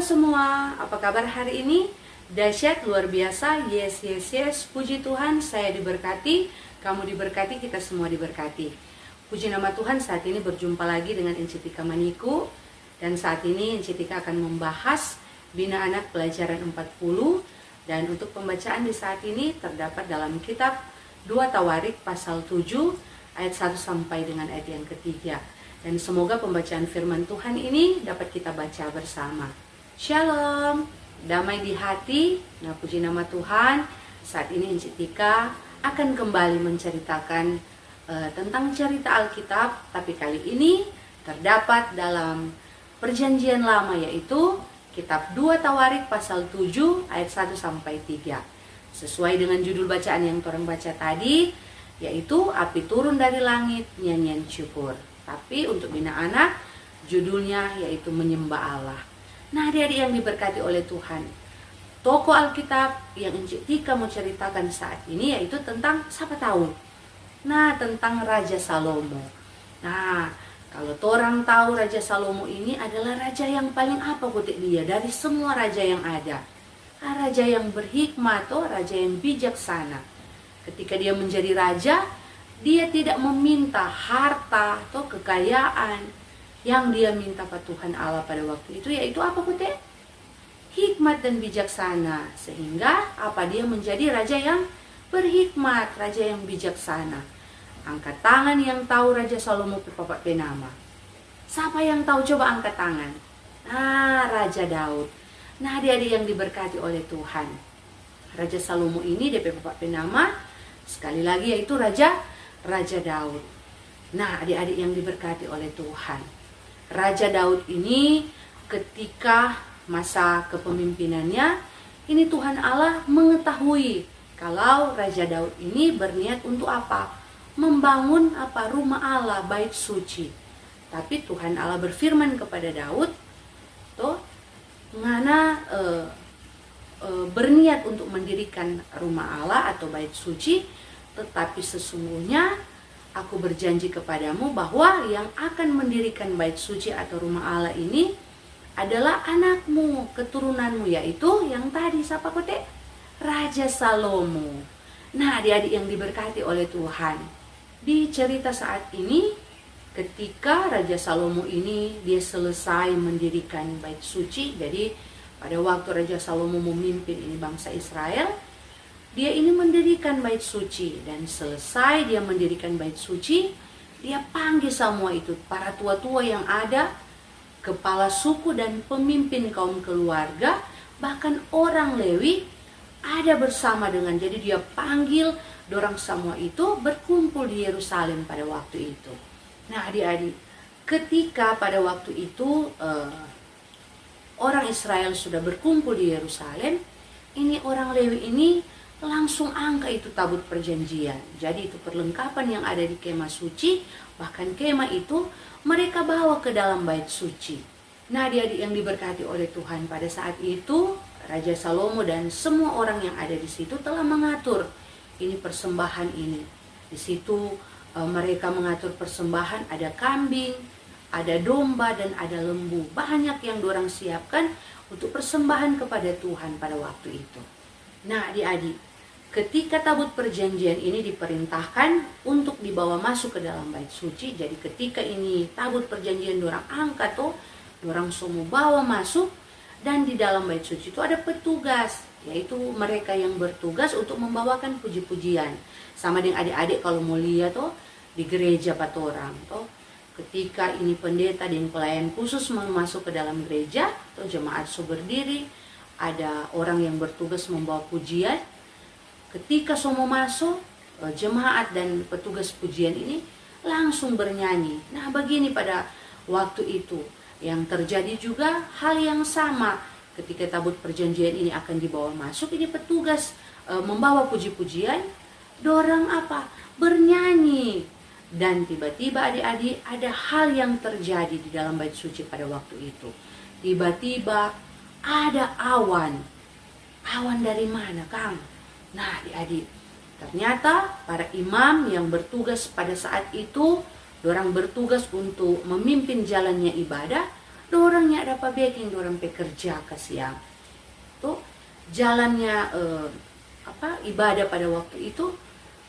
semua, apa kabar hari ini? Dahsyat, luar biasa, yes, yes, yes. Puji Tuhan, saya diberkati, kamu diberkati, kita semua diberkati. Puji nama Tuhan, saat ini berjumpa lagi dengan Encitika Maniku. Dan saat ini Encitika akan membahas Bina Anak Pelajaran 40. Dan untuk pembacaan di saat ini terdapat dalam kitab 2 Tawarik pasal 7 ayat 1 sampai dengan ayat yang ketiga. Dan semoga pembacaan firman Tuhan ini dapat kita baca bersama. Shalom, damai di hati. Nah, puji nama Tuhan, saat ini Encitika akan kembali menceritakan tentang cerita Alkitab. Tapi kali ini terdapat dalam perjanjian lama, yaitu kitab 2 Tawarik pasal 7 ayat 1 sampai 3. Sesuai dengan judul bacaan yang orang baca tadi, yaitu api turun dari langit, nyanyian syukur. Tapi untuk Bina Anak, judulnya yaitu menyembah Allah. Nah, adik-adik yang diberkati oleh Tuhan, tokoh Alkitab yang Encitika mau ceritakan saat ini yaitu tentang siapa tahu? Nah, tentang Raja Salomo. Nah, kalau orang tahu Raja Salomo ini adalah raja yang paling apa kutik dia dari semua raja yang ada. Raja yang berhikmat, raja yang bijaksana. Ketika dia menjadi raja, dia tidak meminta harta atau kekayaan. Yang dia minta pada Tuhan Allah pada waktu itu yaitu apa kutik? Hikmat dan bijaksana. Sehingga apa, dia menjadi raja yang berhikmat, raja yang bijaksana. Angkat tangan yang tahu Raja Salomo Papak Penama. Siapa yang tahu, coba angkat tangan. Nah, Raja Daud. Nah, adik-adik yang diberkati oleh Tuhan, Raja Salomo ini DP Papak Penama sekali lagi yaitu Raja Daud. Nah, adik-adik yang diberkati oleh Tuhan, Raja Daud ini ketika masa kepemimpinannya, ini Tuhan Allah mengetahui kalau Raja Daud ini berniat untuk apa? Membangun rumah Allah, bait suci. Tapi Tuhan Allah berfirman kepada Daud, ngana berniat untuk mendirikan rumah Allah atau bait suci, tetapi sesungguhnya aku berjanji kepadamu bahwa yang akan mendirikan bait suci atau rumah Allah ini adalah anakmu, keturunanmu, yaitu yang tadi siapa kote? Raja Salomo. Nah, adik-adik yang diberkati oleh Tuhan, di cerita saat ini ketika Raja Salomo ini dia selesai mendirikan bait suci. Jadi pada waktu Raja Salomo memimpin ini bangsa Israel, dia ini mendirikan bait suci. Dan selesai dia mendirikan bait suci, dia panggil semua itu, para tua-tua yang ada, kepala suku dan pemimpin kaum keluarga, bahkan orang Lewi ada bersama dengan. Jadi dia panggil dorang semua itu berkumpul di Yerusalem pada waktu itu. Nah, adik-adik, ketika pada waktu itu orang Israel sudah berkumpul di Yerusalem, ini orang Lewi ini langsung angkat itu tabut perjanjian. Jadi itu perlengkapan yang ada di kemah suci, bahkan kemah itu mereka bawa ke dalam bait suci. Nah, adik-adik yang diberkati oleh Tuhan, pada saat itu Raja Salomo dan semua orang yang ada di situ telah mengatur ini persembahan ini. Di situ mereka mengatur persembahan, ada kambing, ada domba, dan ada lembu. Banyak yang dorang siapkan untuk persembahan kepada Tuhan pada waktu itu. Nah, adik-adik, ketika tabut perjanjian ini diperintahkan untuk dibawa masuk ke dalam bait suci. Jadi ketika ini tabut perjanjian dorang angkat dorang semua bawa masuk. Dan di dalam bait suci itu ada petugas, yaitu mereka yang bertugas untuk membawakan puji-pujian. Sama dengan adik-adik kalau mau lihat di gereja patorang ketika ini pendeta dan pelayan khusus mau masuk ke dalam gereja, jemaat berdiri, ada orang yang bertugas membawa pujian. Ketika semua masuk, jemaat dan petugas pujian ini langsung bernyanyi. Nah, begini pada waktu itu yang terjadi juga hal yang sama. Ketika tabut perjanjian ini akan dibawa masuk, ini petugas membawa puji-pujian, dorang bernyanyi. Dan tiba-tiba adik-adik ada hal yang terjadi di dalam bait suci pada waktu itu. Tiba-tiba ada awan. Awan dari mana, Kang? Nah, adik-adik, ternyata para imam yang bertugas pada saat itu, dorang bertugas untuk memimpin jalannya ibadah. dorangnya dapat baking dorang pekerja kasihan. Tuh jalannya ibadah pada waktu itu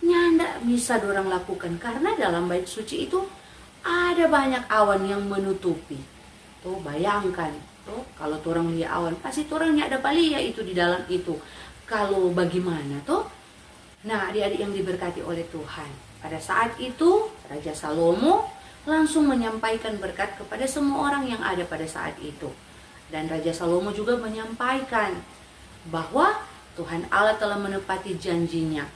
ndak bisa dorang lakukan karena dalam bait suci itu ada banyak awan yang menutupi. Tuh bayangkan, tuh kalau orang lihat awan pasti orang ndak dapat lihat itu di dalam itu. Kalau bagaimana tuh? Nah, adik-adik yang diberkati oleh Tuhan, pada saat itu Raja Salomo langsung menyampaikan berkat kepada semua orang yang ada pada saat itu. Dan Raja Salomo juga menyampaikan bahwa Tuhan Allah telah menepati janjinya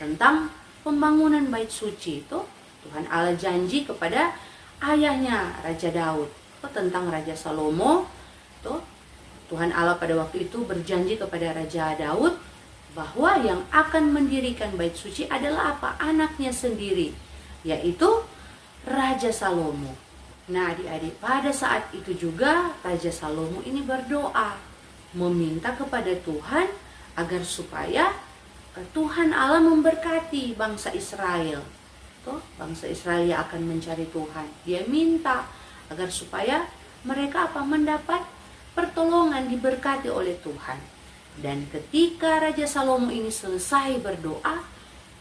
tentang pembangunan bait suci itu. Tuhan Allah janji kepada ayahnya Raja Daud tentang Raja Salomo. Tuhan Allah pada waktu itu berjanji kepada Raja Daud bahwa yang akan mendirikan bait suci adalah apa? Anaknya sendiri, yaitu Raja Salomo. Nah, adik-adik, pada saat itu juga Raja Salomo ini berdoa meminta kepada Tuhan agar supaya Tuhan Allah memberkati bangsa Israel. Bangsa Israel yang akan mencari Tuhan. Dia minta agar supaya mereka mendapat pertolongan, diberkati oleh Tuhan. Dan ketika Raja Salomo ini selesai berdoa,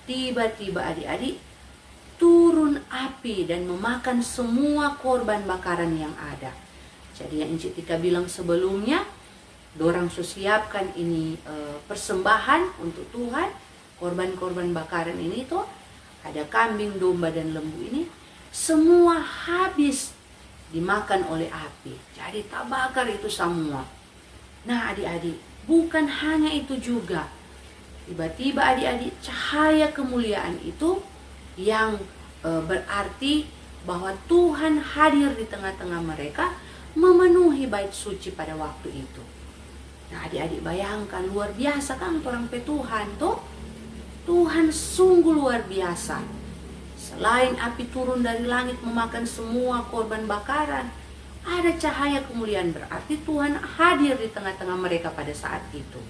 tiba-tiba adik-adik turun api dan memakan semua korban bakaran yang ada. Jadi yang Encik Tika bilang sebelumnya, dorang siapkan ini persembahan untuk Tuhan. Korban-korban bakaran ini tuh ada kambing, domba dan lembu ini semua habis dimakan oleh api. Jadi tak bakar itu semua. Nah, adik-adik, bukan hanya itu juga. Tiba-tiba adik-adik cahaya kemuliaan itu yang berarti bahwa Tuhan hadir di tengah-tengah mereka, memenuhi bait suci pada waktu itu. Nah, adik-adik bayangkan, luar biasa kan orang Tuhan tuh. Tuhan sungguh luar biasa. Selain api turun dari langit memakan semua korban bakaran, ada cahaya kemuliaan, berarti Tuhan hadir di tengah-tengah mereka pada saat itu.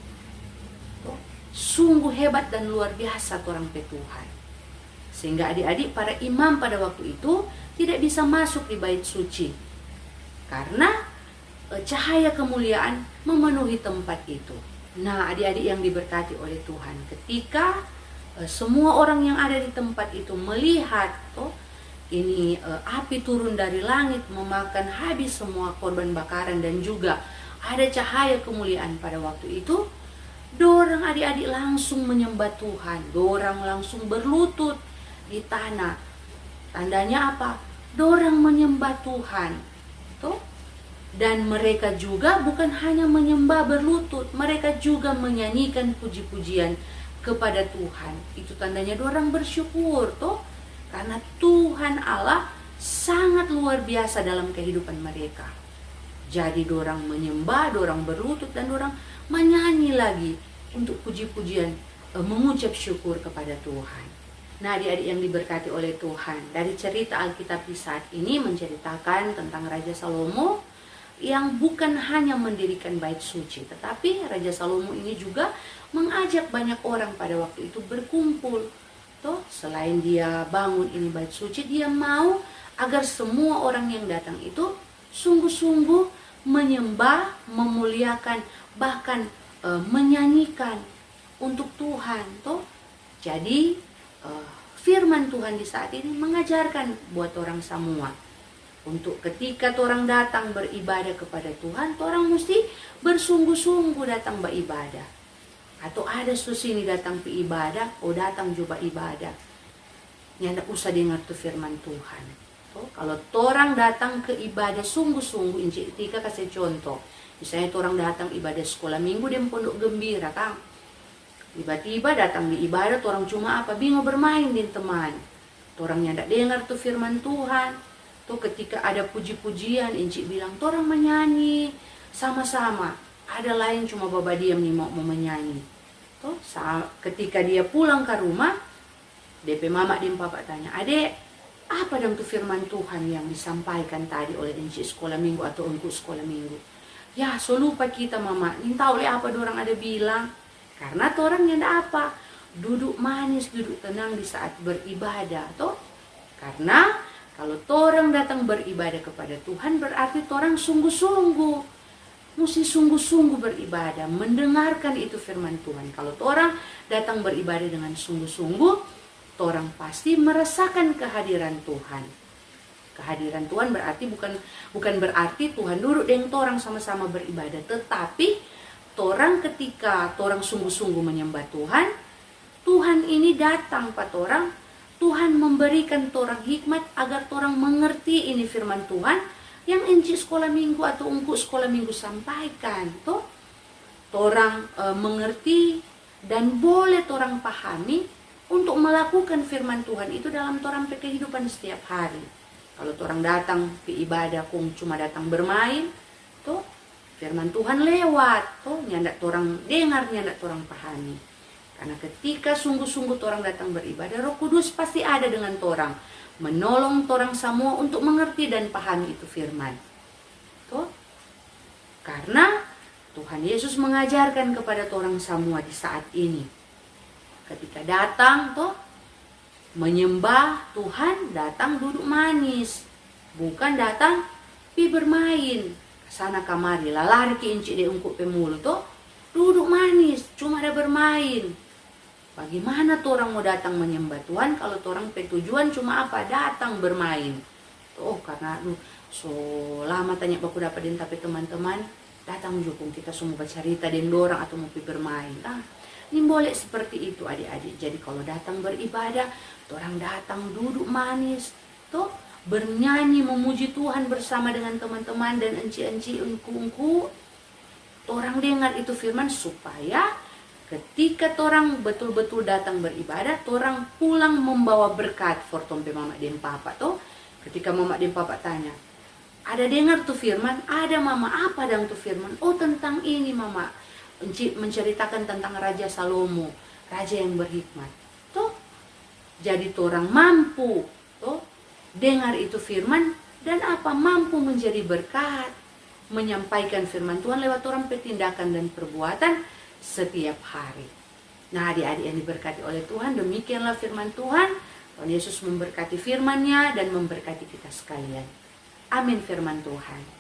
Sungguh hebat dan luar biasa orang Tuhan. Sehingga adik-adik para imam pada waktu itu tidak bisa masuk di bait suci. Karena cahaya kemuliaan memenuhi tempat itu. Nah, adik-adik yang diberkati oleh Tuhan, ketika semua orang yang ada di tempat itu melihat ini api turun dari langit memakan habis semua korban bakaran dan juga ada cahaya kemuliaan pada waktu itu, dorang adik-adik langsung menyembah Tuhan, dorang langsung berlutut di tanah. Tandanya apa? Dorang menyembah Tuhan. Dan mereka juga bukan hanya menyembah berlutut, mereka juga menyanyikan puji-pujian kepada Tuhan. Itu tandanya dorang bersyukur karena Tuhan Allah sangat luar biasa dalam kehidupan mereka. Jadi dorang menyembah, dorang berlutut, dan dorang menyanyi lagi untuk puji-pujian, mengucap syukur kepada Tuhan. Nah, adik-adik yang diberkati oleh Tuhan, dari cerita Alkitab di saat ini menceritakan tentang Raja Salomo yang bukan hanya mendirikan bait suci, tetapi Raja Salomo ini juga mengajak banyak orang pada waktu itu berkumpul. Selain dia bangun ini bait suci, dia mau agar semua orang yang datang itu sungguh-sungguh menyembah, memuliakan, bahkan menyanyikan untuk Tuhan. Jadi firman Tuhan di saat ini mengajarkan buat orang semua untuk ketika orang datang beribadah kepada Tuhan, orang mesti bersungguh-sungguh datang beribadah. Atau ada susini datang ke ibadah, datang juga ibadah. Nggak usah dengar tuh firman Tuhan. Kalau orang datang ke ibadah sungguh-sungguh, Encik Tika kasih contoh. Misalnya orang datang ibadah sekolah minggu di Pondok Gembira, Kang. Tiba-tiba datang di ibadah, orang cuma bingung bermain dengan teman. Orangnya tidak dengar tuh firman Tuhan. Ketika ada puji-pujian, Encik bilang, orang menyanyi sama-sama. Ada lain cuma baba diam nih mau menyanyi. Ketika dia pulang ke rumah, DP mama dan papa tanya, adek, apa dong tuh firman Tuhan yang disampaikan tadi oleh Encik sekolah minggu atau engkau sekolah minggu? Ya, so lupa kita mama, minta oleh apa dorang ada bilang. Karena orang yang duduk manis, duduk tenang di saat beribadah. Karena Kalau torang datang beribadah kepada Tuhan, berarti torang sungguh-sungguh. Mesti sungguh-sungguh beribadah, mendengarkan itu firman Tuhan. Kalau torang datang beribadah dengan sungguh-sungguh, torang pasti merasakan kehadiran Tuhan. Kehadiran Tuhan berarti bukan berarti Tuhan duduk dengan torang sama-sama beribadah, tetapi torang ketika torang sungguh-sungguh menyembah Tuhan, Tuhan ini datang pada torang. Tuhan memberikan torang hikmat agar torang mengerti ini firman Tuhan yang Enci sekolah minggu atau Ungku sekolah minggu sampaikan. Tuh, torang mengerti dan boleh torang pahami untuk melakukan firman Tuhan itu dalam torang kehidupan setiap hari. Kalau torang datang ke ibadah kung cuma datang bermain, tuh firman Tuhan lewat, tuh nyandak torang dengar, nyandak torang pahami. Karena ketika sungguh-sungguh torang datang beribadah, Roh Kudus pasti ada dengan torang, menolong torang semua untuk mengerti dan pahami itu firman. Tuh. Karena Tuhan Yesus mengajarkan kepada torang semua di saat ini. Ketika datang tuh menyembah Tuhan, datang duduk manis, bukan datang pi bermain sana kamari lari ke inci de ungkuk pemulu tuh duduk manis cuma ada bermain. Bagaimana torang mau datang menyembah Tuhan kalau torang tujuan cuma apa? Datang bermain. Oh, karena so lama tanya baku dapat den tapi teman-teman datang jukung kita semua bercerita den dorang atau mau bermain. Ini boleh seperti itu adik-adik. Jadi kalau datang beribadah, torang datang duduk manis, tuh bernyanyi memuji Tuhan bersama dengan teman-teman dan enci-enci ungku-ungku. Torang dengar itu firman supaya ketika torang betul-betul datang beribadah, torang pulang membawa berkat for tompe mama dan papa tuh. Ketika mama dan papa tanya, ada dengar tuh firman? Ada mama, apa dang tuh firman? Oh, tentang ini mama. Menceritakan tentang Raja Salomo, raja yang berhikmat. Tuh, jadi torang mampu tuh dengar itu firman dan apa mampu menjadi berkat, menyampaikan firman Tuhan lewat orang tindakan dan perbuatan setiap hari. Nah, adik-adik yang diberkati oleh Tuhan, demikianlah firman Tuhan. Tuhan Yesus memberkati firman-Nya dan memberkati kita sekalian. Amin firman Tuhan.